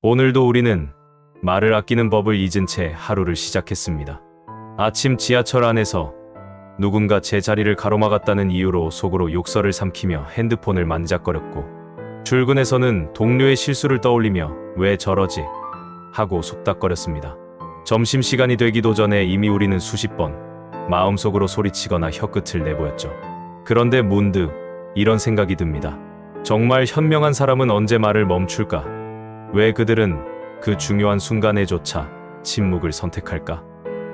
오늘도 우리는 말을 아끼는 법을 잊은 채 하루를 시작했습니다. 아침 지하철 안에서 누군가 제 자리를 가로막았다는 이유로 속으로 욕설을 삼키며 핸드폰을 만지작거렸고, 출근에서는 동료의 실수를 떠올리며 왜 저러지? 하고 속닥거렸습니다. 점심시간이 되기도 전에 이미 우리는 수십 번 마음속으로 소리치거나 혀끝을 내보였죠. 그런데 문득 이런 생각이 듭니다. 정말 현명한 사람은 언제 말을 멈출까? 왜 그들은 그 중요한 순간에조차 침묵을 선택할까?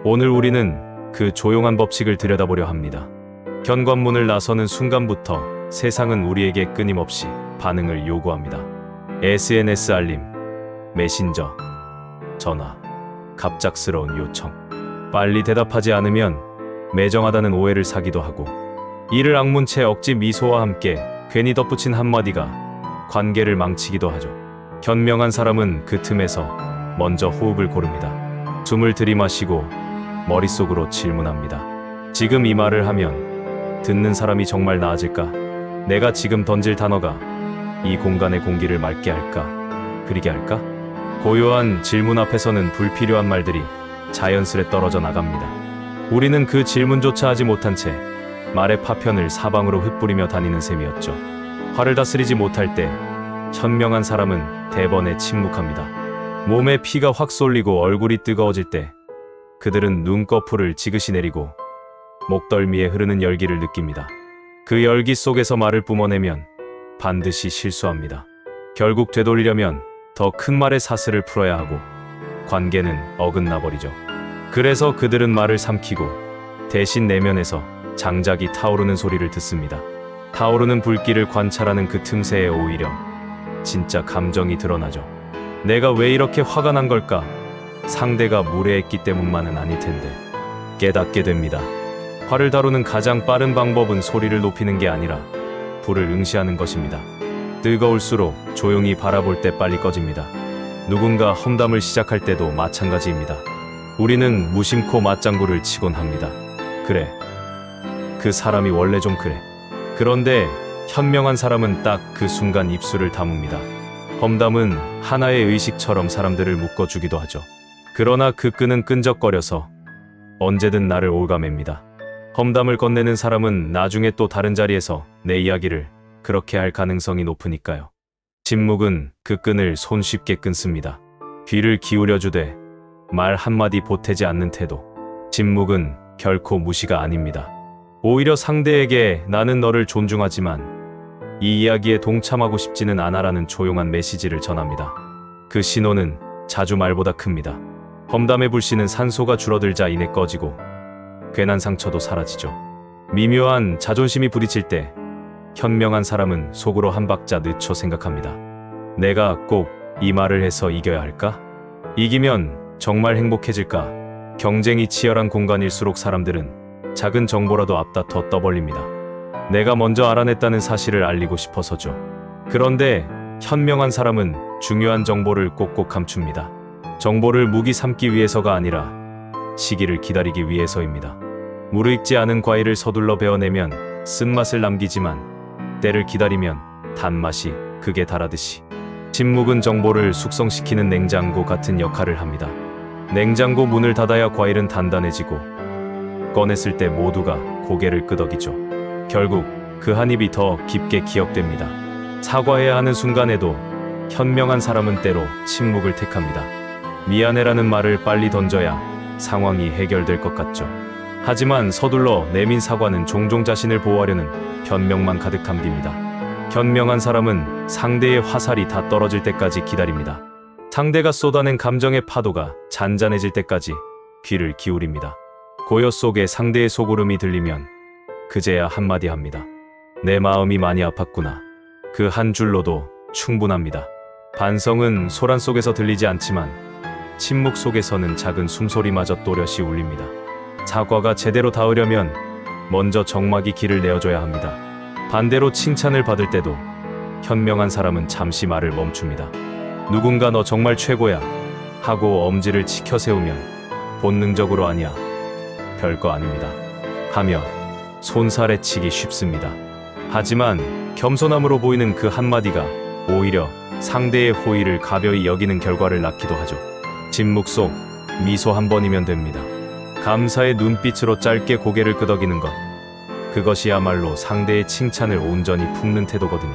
오늘 우리는 그 조용한 법칙을 들여다보려 합니다. 현관문을 나서는 순간부터 세상은 우리에게 끊임없이 반응을 요구합니다. SNS 알림, 메신저, 전화, 갑작스러운 요청. 빨리 대답하지 않으면 매정하다는 오해를 사기도 하고, 이를 악문 채 억지 미소와 함께 괜히 덧붙인 한마디가 관계를 망치기도 하죠. 현명한 사람은 그 틈에서 먼저 호흡을 고릅니다. 숨을 들이마시고 머릿속으로 질문합니다. 지금 이 말을 하면 듣는 사람이 정말 나아질까? 내가 지금 던질 단어가 이 공간의 공기를 맑게 할까? 흐리게 할까? 고요한 질문 앞에서는 불필요한 말들이 자연스레 떨어져 나갑니다. 우리는 그 질문조차 하지 못한 채 말의 파편을 사방으로 흩뿌리며 다니는 셈이었죠. 화를 다스리지 못할 때 현명한 사람은 대번에 침묵합니다. 몸에 피가 확 쏠리고 얼굴이 뜨거워질 때 그들은 눈꺼풀을 지그시 내리고 목덜미에 흐르는 열기를 느낍니다. 그 열기 속에서 말을 뿜어내면 반드시 실수합니다. 결국 되돌리려면 더 큰 말의 사슬을 풀어야 하고 관계는 어긋나 버리죠. 그래서 그들은 말을 삼키고 대신 내면에서 장작이 타오르는 소리를 듣습니다. 타오르는 불길을 관찰하는 그 틈새에 오히려 진짜 감정이 드러나죠. 내가 왜 이렇게 화가 난 걸까? 상대가 무례했기 때문만은 아닐 텐데 깨닫게 됩니다. 화를 다루는 가장 빠른 방법은 소리를 높이는 게 아니라 불을 응시하는 것입니다. 뜨거울수록 조용히 바라볼 때 빨리 꺼집니다. 누군가 험담을 시작할 때도 마찬가지입니다. 우리는 무심코 맞장구를 치곤 합니다. 그래, 그 사람이 원래 좀 그래. 그런데 현명한 사람은 딱 그 순간 입술을 다뭅니다. 험담은 하나의 의식처럼 사람들을 묶어주기도 하죠. 그러나 그 끈은 끈적거려서 언제든 나를 올가맵니다. 험담을 건네는 사람은 나중에 또 다른 자리에서 내 이야기를 그렇게 할 가능성이 높으니까요. 침묵은 그 끈을 손쉽게 끊습니다. 귀를 기울여주되 말 한마디 보태지 않는 태도. 침묵은 결코 무시가 아닙니다. 오히려 상대에게 나는 너를 존중하지만 이 이야기에 동참하고 싶지는 않아라는 조용한 메시지를 전합니다. 그 신호는 자주 말보다 큽니다. 험담의 불씨는 산소가 줄어들자 이내 꺼지고 괜한 상처도 사라지죠. 미묘한 자존심이 부딪힐 때 현명한 사람은 속으로 한 박자 늦춰 생각합니다. 내가 꼭 이 말을 해서 이겨야 할까? 이기면 정말 행복해질까? 경쟁이 치열한 공간일수록 사람들은 작은 정보라도 앞다퉈 떠벌립니다. 내가 먼저 알아냈다는 사실을 알리고 싶어서죠. 그런데 현명한 사람은 중요한 정보를 꼭꼭 감춥니다. 정보를 무기 삼기 위해서가 아니라 시기를 기다리기 위해서입니다. 무르익지 않은 과일을 서둘러 베어내면 쓴맛을 남기지만 때를 기다리면 단맛이 극에 달하듯이 침묵은 정보를 숙성시키는 냉장고 같은 역할을 합니다. 냉장고 문을 닫아야 과일은 단단해지고 꺼냈을 때 모두가 고개를 끄덕이죠. 결국 그 한 입이 더 깊게 기억됩니다. 사과해야 하는 순간에도 현명한 사람은 때로 침묵을 택합니다. 미안해라는 말을 빨리 던져야 상황이 해결될 것 같죠. 하지만 서둘러 내민 사과는 종종 자신을 보호하려는 변명만 가득 담깁니다. 현명한 사람은 상대의 화살이 다 떨어질 때까지 기다립니다. 상대가 쏟아낸 감정의 파도가 잔잔해질 때까지 귀를 기울입니다. 고요 속에 상대의 속울음이 들리면 그제야 한마디 합니다. 내 마음이 많이 아팠구나. 그 한 줄로도 충분합니다. 반성은 소란 속에서 들리지 않지만 침묵 속에서는 작은 숨소리마저 또렷이 울립니다. 사과가 제대로 닿으려면 먼저 정막이 길을 내어줘야 합니다. 반대로 칭찬을 받을 때도 현명한 사람은 잠시 말을 멈춥니다. 누군가 너 정말 최고야 하고 엄지를 치켜 세우면 본능적으로 아니야, 별거 아닙니다 하며 손살에 치기 쉽습니다. 하지만 겸손함으로 보이는 그 한마디가 오히려 상대의 호의를 가벼이 여기는 결과를 낳기도 하죠. 침묵 속 미소 한 번이면 됩니다. 감사의 눈빛으로 짧게 고개를 끄덕이는 것. 그것이야말로 상대의 칭찬을 온전히 품는 태도거든요.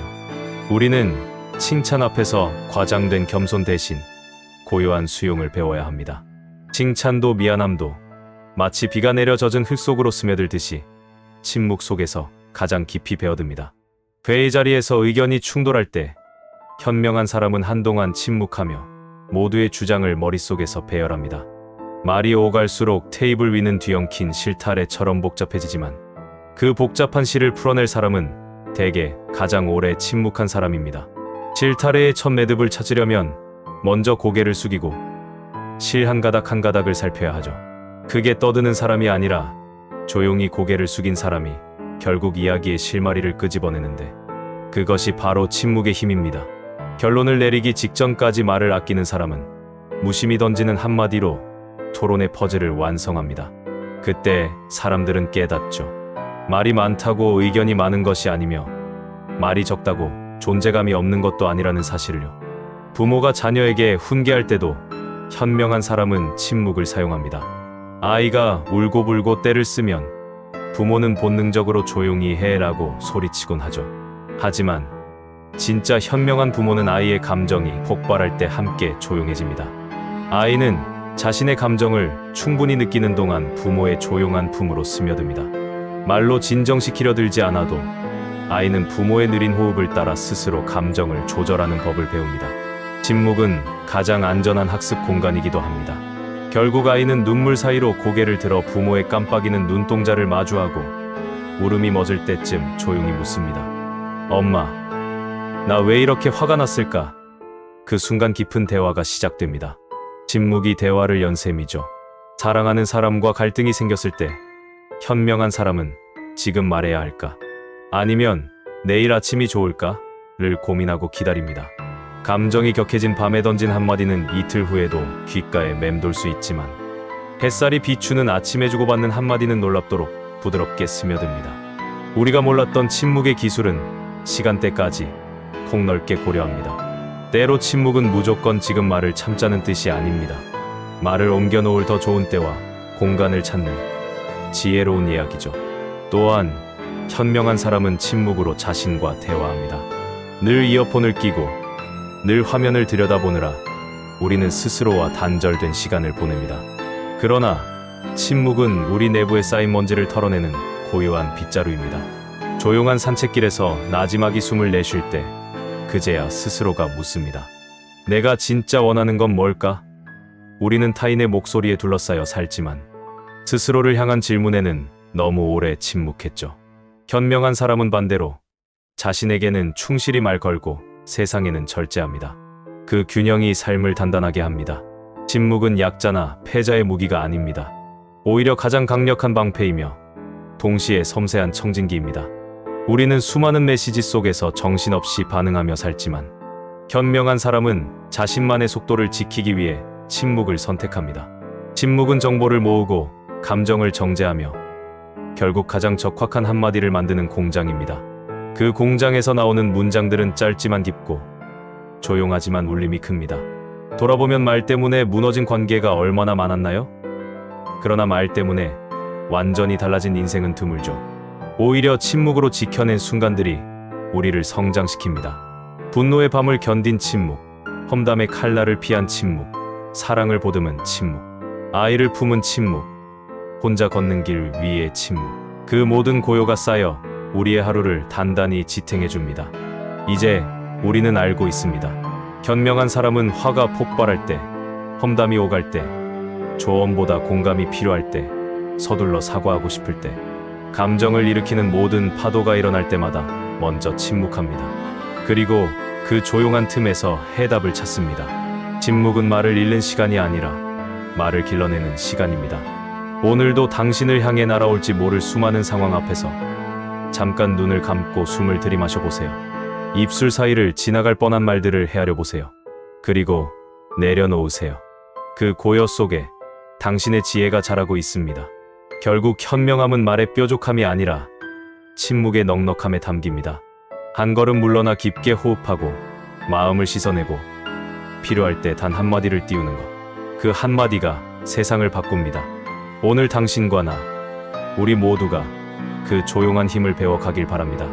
우리는 칭찬 앞에서 과장된 겸손 대신 고요한 수용을 배워야 합니다. 칭찬도 미안함도 마치 비가 내려 젖은 흙 속으로 스며들듯이 침묵 속에서 가장 깊이 배어듭니다. 회의 자리에서 의견이 충돌할 때 현명한 사람은 한동안 침묵하며 모두의 주장을 머릿속에서 배열합니다. 말이 오갈수록 테이블 위는 뒤엉킨 실타래처럼 복잡해지지만 그 복잡한 실을 풀어낼 사람은 대개 가장 오래 침묵한 사람입니다. 실타래의 첫 매듭을 찾으려면 먼저 고개를 숙이고 실 한 가닥 한 가닥을 살펴야 하죠. 크게 떠드는 사람이 아니라 조용히 고개를 숙인 사람이 결국 이야기의 실마리를 끄집어내는데 그것이 바로 침묵의 힘입니다. 결론을 내리기 직전까지 말을 아끼는 사람은 무심히 던지는 한마디로 토론의 퍼즐을 완성합니다. 그때 사람들은 깨닫죠. 말이 많다고 의견이 많은 것이 아니며 말이 적다고 존재감이 없는 것도 아니라는 사실을요. 부모가 자녀에게 훈계할 때도 현명한 사람은 침묵을 사용합니다. 아이가 울고불고 떼를 쓰면 부모는 본능적으로 조용히 해라고 소리치곤 하죠. 하지만 진짜 현명한 부모는 아이의 감정이 폭발할 때 함께 조용해집니다. 아이는 자신의 감정을 충분히 느끼는 동안 부모의 조용한 품으로 스며듭니다. 말로 진정시키려 들지 않아도 아이는 부모의 느린 호흡을 따라 스스로 감정을 조절하는 법을 배웁니다. 침묵은 가장 안전한 학습 공간이기도 합니다. 결국 아이는 눈물 사이로 고개를 들어 부모의 깜빡이는 눈동자를 마주하고 울음이 멎을 때쯤 조용히 묻습니다. 엄마, 나 왜 이렇게 화가 났을까? 그 순간 깊은 대화가 시작됩니다. 침묵이 대화를 연 셈이죠. 사랑하는 사람과 갈등이 생겼을 때 현명한 사람은 지금 말해야 할까? 아니면 내일 아침이 좋을까?를 고민하고 기다립니다. 감정이 격해진 밤에 던진 한마디는 이틀 후에도 귓가에 맴돌 수 있지만 햇살이 비추는 아침에 주고받는 한마디는 놀랍도록 부드럽게 스며듭니다. 우리가 몰랐던 침묵의 기술은 시간대까지 폭넓게 고려합니다. 때로 침묵은 무조건 지금 말을 참자는 뜻이 아닙니다. 말을 옮겨놓을 더 좋은 때와 공간을 찾는 지혜로운 이야기죠. 또한 현명한 사람은 침묵으로 자신과 대화합니다. 늘 이어폰을 끼고 늘 화면을 들여다보느라 우리는 스스로와 단절된 시간을 보냅니다. 그러나 침묵은 우리 내부에 쌓인 먼지를 털어내는 고요한 빗자루입니다. 조용한 산책길에서 나지막이 숨을 내쉴 때 그제야 스스로가 묻습니다. 내가 진짜 원하는 건 뭘까? 우리는 타인의 목소리에 둘러싸여 살지만 스스로를 향한 질문에는 너무 오래 침묵했죠. 현명한 사람은 반대로 자신에게는 충실히 말 걸고 세상에는 절제합니다. 그 균형이 삶을 단단하게 합니다. 침묵은 약자나 패자의 무기가 아닙니다. 오히려 가장 강력한 방패이며 동시에 섬세한 청진기입니다. 우리는 수많은 메시지 속에서 정신없이 반응하며 살지만 현명한 사람은 자신만의 속도를 지키기 위해 침묵을 선택합니다. 침묵은 정보를 모으고 감정을 정제하며 결국 가장 적확한 한마디를 만드는 공장입니다. 그 공장에서 나오는 문장들은 짧지만 깊고 조용하지만 울림이 큽니다. 돌아보면 말 때문에 무너진 관계가 얼마나 많았나요? 그러나 말 때문에 완전히 달라진 인생은 드물죠. 오히려 침묵으로 지켜낸 순간들이 우리를 성장시킵니다. 분노의 밤을 견딘 침묵, 험담의 칼날을 피한 침묵, 사랑을 보듬은 침묵, 아이를 품은 침묵, 혼자 걷는 길 위의 침묵. 그 모든 고요가 쌓여 우리의 하루를 단단히 지탱해줍니다. 이제 우리는 알고 있습니다. 현명한 사람은 화가 폭발할 때, 험담이 오갈 때, 조언보다 공감이 필요할 때, 서둘러 사과하고 싶을 때, 감정을 일으키는 모든 파도가 일어날 때마다 먼저 침묵합니다. 그리고 그 조용한 틈에서 해답을 찾습니다. 침묵은 말을 잃는 시간이 아니라 말을 길러내는 시간입니다. 오늘도 당신을 향해 날아올지 모를 수많은 상황 앞에서 잠깐 눈을 감고 숨을 들이마셔 보세요. 입술 사이를 지나갈 뻔한 말들을 헤아려 보세요. 그리고 내려놓으세요. 그 고요 속에 당신의 지혜가 자라고 있습니다. 결국 현명함은 말의 뾰족함이 아니라 침묵의 넉넉함에 담깁니다. 한 걸음 물러나 깊게 호흡하고 마음을 씻어내고 필요할 때 단 한마디를 띄우는 것. 그 한마디가 세상을 바꿉니다. 오늘 당신과 나, 우리 모두가 그 조용한 힘을 배워가길 바랍니다.